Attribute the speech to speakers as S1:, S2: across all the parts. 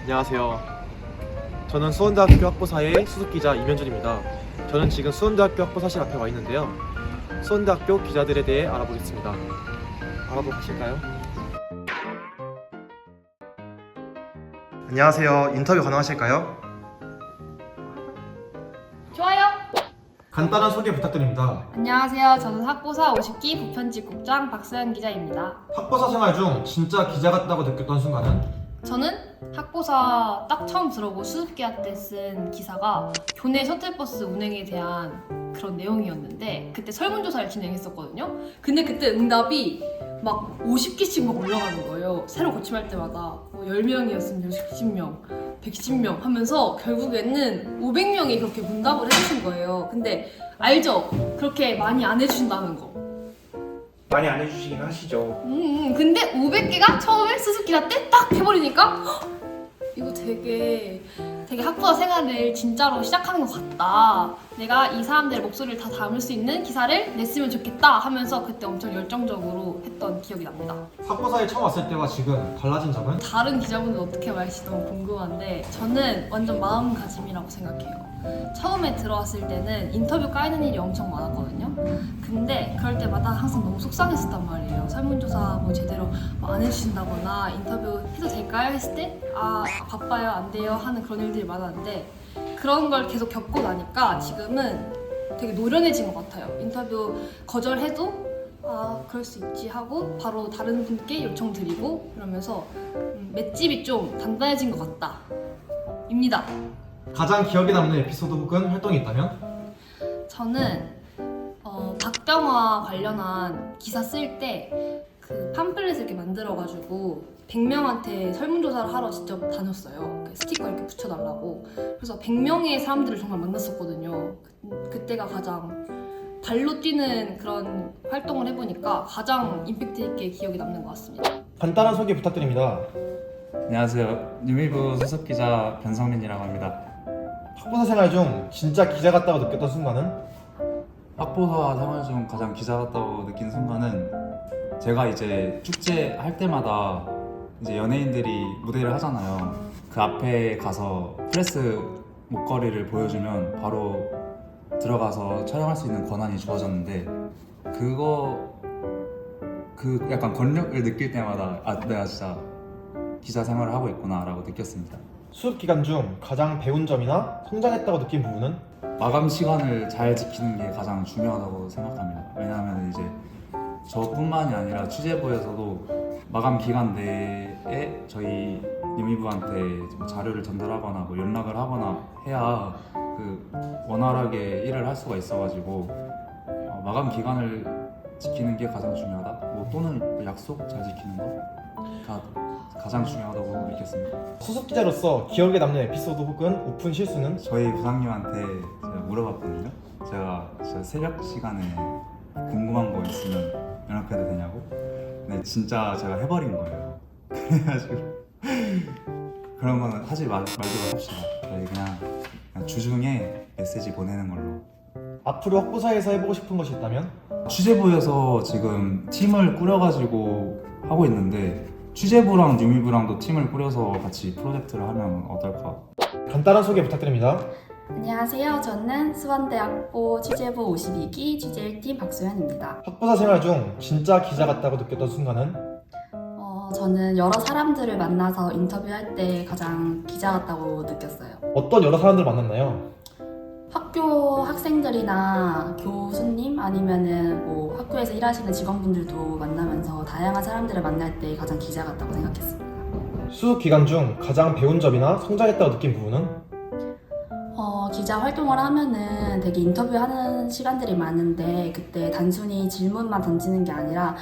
S1: 안녕하세요. 저는 수원대학교 학부사의 수석기자 이면준입니다. 저는 지금 수원대학교 학부사실 앞에 와 있는데요. 수원대학교 기자들에 대해 알아보겠습니다. 알아보고 가실까요? 안녕하세요. 인터뷰 가능하실까요?
S2: 좋아요.
S1: 간단한 소개 부탁드립니다.
S2: 안녕하세요. 저는 학부사 50기 부편집국장 박서연 기자입니다.
S1: 학부사 생활 중 진짜 기자 같다고 느꼈던 순간은?
S2: 저는 학부사 딱 처음 들어오고 수습기할 때 쓴 기사가 교내 셔틀버스 운행에 대한 그런 내용이었는데 그때 설문조사를 진행했었거든요. 근데 그때 응답이 막 50개씩 막 올라가는 거예요. 새로 고침할 때마다 뭐 10명이었으면 60명, 110명 하면서 결국에는 500명이 그렇게 문답을 해주신 거예요. 근데 알죠? 그렇게 많이 안 해주신다는 거.
S3: 많이 안 해주시긴 하시죠.
S2: 근데 500개가 처음에 수습기라 때 딱 해버리니까 헉, 이거 되게 학부사 생활을 진짜로 시작하는 것 같다. 내가 이 사람들의 목소리를 다 담을 수 있는 기사를 냈으면 좋겠다 하면서 그때 엄청 열정적으로 했던 기억이 납니다.
S1: 학부사에 처음 왔을 때와 지금 달라진 점은?
S2: 다른 기자분들 어떻게 말할지 너무 궁금한데 저는 완전 마음가짐이라고 생각해요. 처음에 들어왔을 때는 인터뷰 까이는 일이 엄청 많았거든요. 근데 그럴 때마다 항상 너무 속상했었단 말이에요. 설문조사 뭐 제대로 안 해주신다거나 인터뷰 해도 될까요? 했을 때 아 바빠요 안 돼요 하는 그런 일들이 많았는데 그런 걸 계속 겪고 나니까 지금은 되게 노련해진 것 같아요. 인터뷰 거절해도 아 그럴 수 있지 하고 바로 다른 분께 요청드리고 이러면서 맷집이 좀 단단해진 것 같다 입니다.
S1: 가장 기억에 남는 에피소드 혹은 활동이 있다면?
S2: 저는 박병화 관련한 기사 쓸 때 그 팜플렛을 이렇게 만들어가지고 100명한테 설문조사를 하러 직접 다녔어요. 그 스티커 이렇게 붙여달라고. 그래서 100명의 사람들을 정말 만났었거든요. 그때가 가장 발로 뛰는 그런 활동을 해보니까 가장 임팩트 있게 기억이 남는 것 같습니다.
S1: 간단한 소개 부탁드립니다.
S4: 안녕하세요. 뉴미부 수석기자 변성민이라고 합니다.
S1: 학부사 생활 중 진짜 기자 같다고 느꼈던 순간은?
S4: 학부사 생활 중 가장 기자 같다고 느낀 순간은 제가 이제 축제 할 때마다 이제 연예인들이 무대를 하잖아요. 그 앞에 가서 프레스 목걸이를 보여주면 바로 들어가서 촬영할 수 있는 권한이 주어졌는데 그 약간 권력을 느낄 때마다 아 내가 진짜 기자 생활을 하고 있구나 라고 느꼈습니다.
S1: 수업 기간 중 가장 배운 점이나 성장했다고 느낀 부분은?
S4: 마감 시간을 잘 지키는 게 가장 중요하다고 생각합니다. 왜냐하면 이제 저뿐만이 아니라 취재부에서도 마감 기간 내에 저희 뉴미부한테 자료를 전달하거나 뭐 연락을 하거나 해야 그 원활하게 일을 할 수가 있어가지고 마감 기간을 지키는 게 가장 중요하다. 뭐 또는 약속 잘 지키는 거가 가장 중요하다고 느꼈습니다.
S1: 수석 기자로서 기억에 남는 에피소드 혹은 오픈 실수는?
S4: 저희 부장님한테 제가 물어봤거든요. 제가 진짜 새벽 시간에 궁금한 거 있으면 연락해도 되냐고. 근데 진짜 제가 해버린 거예요. 그래가지고 그런 거는 하지 말도록 합시다. 저희 그냥 주중에 메시지 보내는 걸로.
S1: 앞으로 학부사에서 해보고 싶은 것이 있다면?
S4: 취재부에서 지금 팀을 꾸려가지고 하고 있는데 취재부랑 뉴미부랑도 팀을 꾸려서 같이 프로젝트를 하면 어떨까?
S1: 간단한 소개 부탁드립니다.
S5: 안녕하세요. 저는 수원대학교 취재부 52기 취재 1팀 박소연입니다.
S1: 학부사 생활 중 진짜 기자 같다고 느꼈던 순간은?
S5: 저는 여러 사람들을 만나서 인터뷰할 때 가장 기자 같다고 느꼈어요.
S1: 어떤 여러 사람들 만났나요?
S5: 학교 학생들이나 교수님 아니면은 뭐 학교에서 일하시는 직원분들도 만나면서 다양한 사람들을 만날 때 가장 기자 같다고 생각했습니다.
S1: 수업 기간 중 가장 배운 점이나 성장했다고 느낀 부분은?
S5: 기자 활동을 하면은 되게 인터뷰하는 시간들이 많은데 그때 단순히 질문만 던지는 게 아니라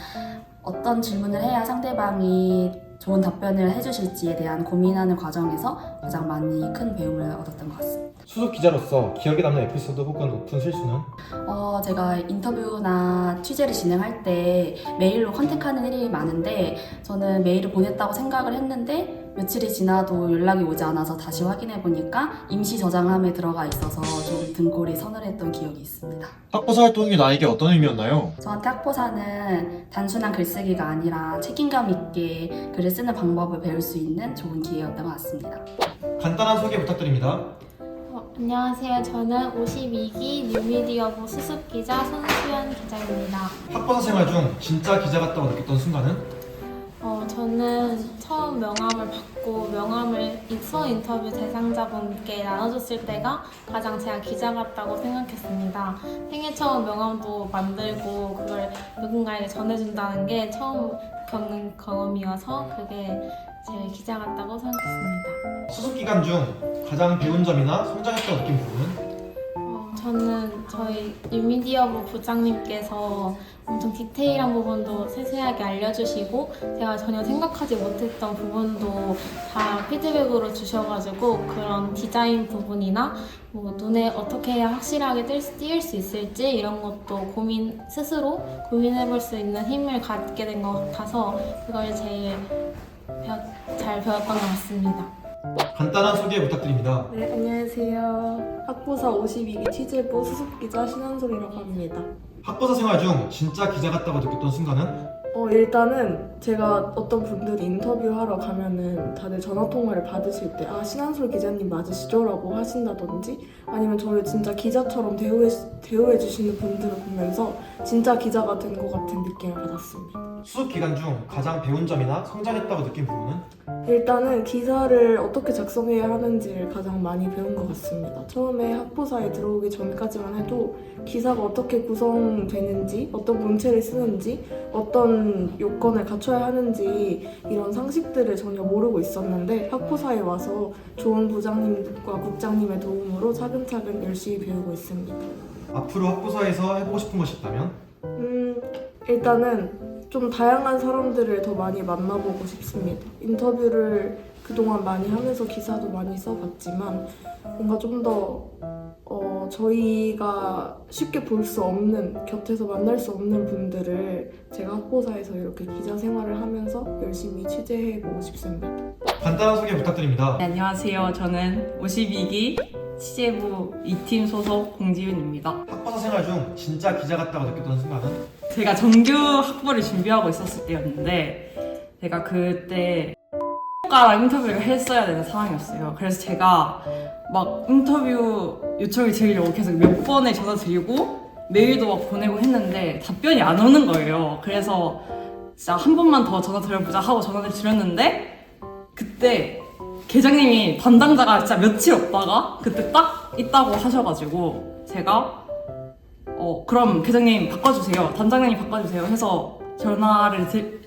S5: 어떤 질문을 해야 상대방이 좋은 답변을 해주실지에 대한 고민하는 과정에서 가장 많이 큰 배움을 얻었던 것 같습니다.
S1: 수석 기자로서 기억에 남는 에피소드 혹은 오픈 실수는?
S5: 제가 인터뷰나 취재를 진행할 때 메일로 컨택하는 일이 많은데 저는 메일을 보냈다고 생각을 했는데 며칠이 지나도 연락이 오지 않아서 다시 확인해 보니까 임시 저장함에 들어가 있어서 좀 등골이 서늘했던 기억이 있습니다.
S1: 학보사 활동이 나에게 어떤 의미였나요?
S5: 저한테 학보사는 단순한 글쓰기가 아니라 책임감 있게 글을 쓰는 방법을 배울 수 있는 좋은 기회였던 것 같습니다.
S1: 간단한 소개 부탁드립니다.
S6: 안녕하세요. 저는 52기 뉴미디어부 수습기자 손수연 기자입니다.
S1: 학보사 생활 중 진짜 기자 같다고 느꼈던 순간은?
S6: 저는 처음 명함을 받고 명함을 수어 인터뷰 대상자분께 나눠줬을 때가 가장 제가 기자 같다고 생각했습니다. 생애 처음 명함도 만들고 그걸 누군가에게 전해준다는 게 처음 겪는 경험이어서 그게 제일 기자 같다고 생각했습니다.
S1: 수습 기간 중 가장 배운 점이나 성장했다고 느낀 부분은?
S6: 저는 저희 뉴미디어부 부장님께서 엄청 디테일한 부분도 세세하게 알려주시고 제가 전혀 생각하지 못했던 부분도 다 피드백으로 주셔가지고 그런 디자인 부분이나 뭐 눈에 어떻게 해야 확실하게 띄울 수 있을지 이런 것도 스스로 고민해볼 수 있는 힘을 갖게 된 것 같아서 그걸 제일 잘 배웠던 것 같습니다.
S1: 간단한 소개 부탁드립니다.
S7: 네, 안녕하세요. 학보사 52기 취재부 수습기자 신한솔이라고 합니다.
S1: 학보사 생활 중 진짜 기자 같다고 느꼈던 순간은?
S7: 일단은 제가 어떤 분들이 인터뷰하러 가면은 다들 전화통화를 받으실 때 신한솔 기자님 맞으시죠? 라고 하신다든지 아니면 저를 진짜 기자처럼 대우해 주시는 분들을 보면서 진짜 기자가 된 것 같은 느낌을 받았습니다.
S1: 수습 기간 중 가장 배운 점이나 성장했다고 느낀 부분은?
S7: 일단은 기사를 어떻게 작성해야 하는지를 가장 많이 배운 것 같습니다. 처음에 학보사에 들어오기 전까지만 해도 기사가 어떻게 구성되는지, 어떤 문체를 쓰는지, 어떤 요건을 갖춰야 하는지 이런 상식들을 전혀 모르고 있었는데 학보사에 와서 좋은 부장님과 국장님의 도움으로 차근차근 열심히 배우고 있습니다.
S1: 앞으로 학보사에서 해보고 싶은 것이 있다면?
S7: 일단은 좀 다양한 사람들을 더 많이 만나보고 싶습니다. 인터뷰를 그동안 많이 하면서 기사도 많이 써봤지만 뭔가 좀 더 저희가 쉽게 볼 수 없는, 곁에서 만날 수 없는 분들을 제가 학보사에서 이렇게 기자 생활을 하면서 열심히 취재해보고 싶습니다.
S1: 간단한 소개 부탁드립니다.
S8: 네, 안녕하세요. 저는 52기 취재부 2팀 소속 공지윤입니다.
S1: 학보사 생활 중 진짜 기자 같다고 느꼈던 순간은?
S8: 제가 정규 학부를 준비하고 있었을 때였는데 제가 그때 가랑 인터뷰를 했어야 되는 상황이었어요. 그래서 제가 막 인터뷰 요청이 드리려고 계속 몇 번에 전화 드리고 메일도 막 보내고 했는데 답변이 안 오는 거예요. 그래서 진짜 한 번만 더 전화 드려보자 하고 전화를 드렸는데 그때 계장님이 담당자가 진짜 며칠 없다가 그때 딱 있다고 하셔가지고 제가 그럼 계장님 바꿔주세요, 담당자님 바꿔주세요 해서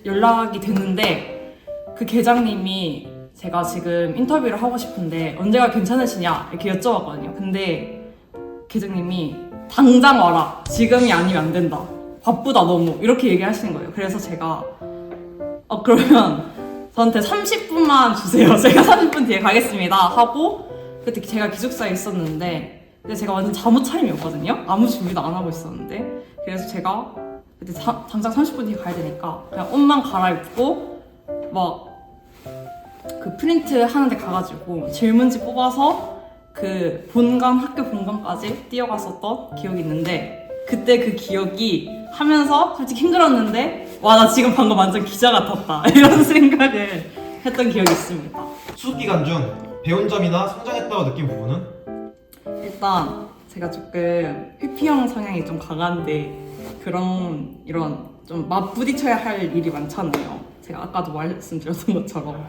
S8: 연락이 됐는데 그 계장님이 제가 지금 인터뷰를 하고 싶은데 언제가 괜찮으시냐 이렇게 여쭤봤거든요. 근데 계장님이 당장 와라, 지금이 아니면 안 된다, 바쁘다 너무, 이렇게 얘기하시는 거예요. 그래서 제가 그러면 저한테 30분만 주세요, 제가 30분 뒤에 가겠습니다 하고 그때 제가 기숙사에 있었는데 근데 제가 완전 잠옷 차림이었거든요. 아무 준비도 안 하고 있었는데 그래서 제가 그때 당장 30분 뒤에 가야 되니까 그냥 옷만 갈아입고 막 그 프린트 하는데 가가지고 질문지 뽑아서 그 학교 본관까지 뛰어갔었던 기억이 있는데 그때 그 기억이 하면서 솔직히 힘들었는데 와, 나 지금 방금 완전 기자 같았다 이런 생각을 했던 기억이 있습니다.
S1: 수습 기간 중 배운 점이나 성장했다고 느낀 부분은?
S8: 일단 제가 조금 회피형 성향이 좀 강한데 이런 좀 맞부딪혀야 할 일이 많잖아요. 제가 아까도 말씀드렸던 것처럼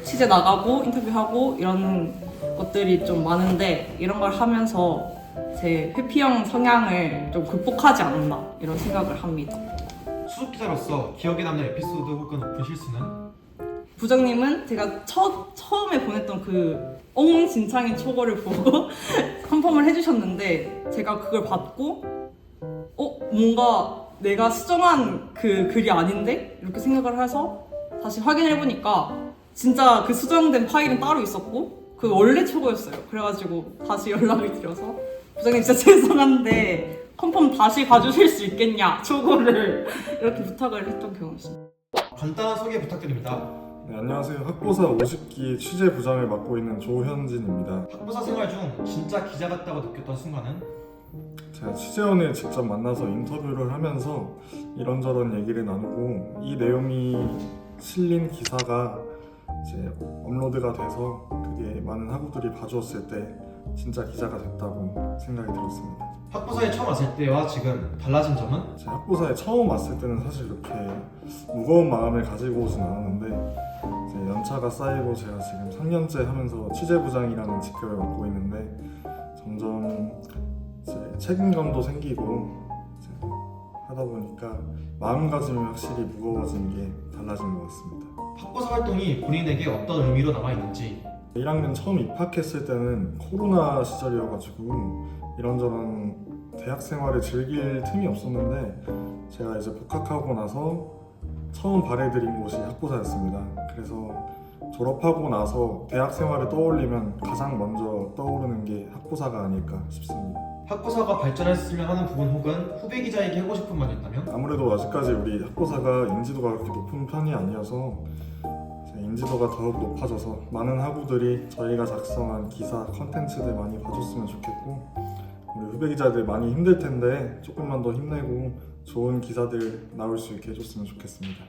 S8: 취재 나가고 인터뷰하고 이런 것들이 좀 많은데 이런 걸 하면서 제 회피형 성향을 좀 극복하지 않았나 이런 생각을 합니다.
S1: 수습 기자로서 기억에 남는 에피소드 혹은 오픈 실수는?
S8: 부장님은 제가 처음에 보냈던 그 엉망진창인 초고를 보고 컨펌을 해주셨는데 제가 그걸 받고 뭔가 내가 수정한 그 글이 아닌데? 이렇게 생각을 해서 다시 확인을 해보니까 진짜 그 수정된 파일은 따로 있었고 그 원래 초고였어요. 그래가지고 다시 연락을 드려서 부장님 진짜 죄송한데 컨펌 다시 가주실 수 있겠냐, 초고를 이렇게 부탁을 했던 경험이 있습니다.
S1: 간단한 소개 부탁드립니다.
S9: 네, 안녕하세요. 학보사 50기 취재부장을 맡고 있는 조현진입니다.
S1: 학부사 생활 중 진짜 기자 같다고 느꼈던 순간은?
S9: 제가 취재원을 직접 만나서 인터뷰를 하면서 이런저런 얘기를 나누고 이 내용이 실린 기사가 이제 업로드가 돼서 그게 많은 학우들이 봐주었을 때 진짜 기자가 됐다고 생각이 들었습니다.
S1: 학부사에 처음 왔을 때와 지금 달라진 점은?
S9: 제가 학보사에 처음 왔을 때는 사실 그렇게 무거운 마음을 가지고 오진 않았는데 이제 연차가 쌓이고 제가 지금 3년째 하면서 취재부장이라는 직급을 맡고 있는데 점점 이제 책임감도 생기고 이제 하다 보니까 마음가짐이 확실히 무거워진 게 달라진 것 같습니다.
S1: 학부사 활동이 본인에게 어떤 의미로 남아있는지?
S9: 1학년 처음 입학했을 때는 코로나 시절이어가지고 이런저런 대학 생활을 즐길 틈이 없었는데 제가 이제 복학하고 나서 처음 발해드린 곳이 학보사였습니다. 그래서 졸업하고 나서 대학 생활을 떠올리면 가장 먼저 떠오르는 게 학보사가 아닐까 싶습니다.
S1: 학부사가 발전했으면 하는 부분 혹은 후배 기자에게 하고 싶은 말이 있다면?
S9: 아무래도 아직까지 우리 학보사가 인지도가 그렇게 높은 편이 아니어서 인지도가 더욱 높아져서 많은 학우들이 저희가 작성한 기사, 컨텐츠들 많이 봐줬으면 좋겠고 우리 후배 기자들 많이 힘들 텐데 조금만 더 힘내고 좋은 기사들 나올 수 있게 해줬으면 좋겠습니다.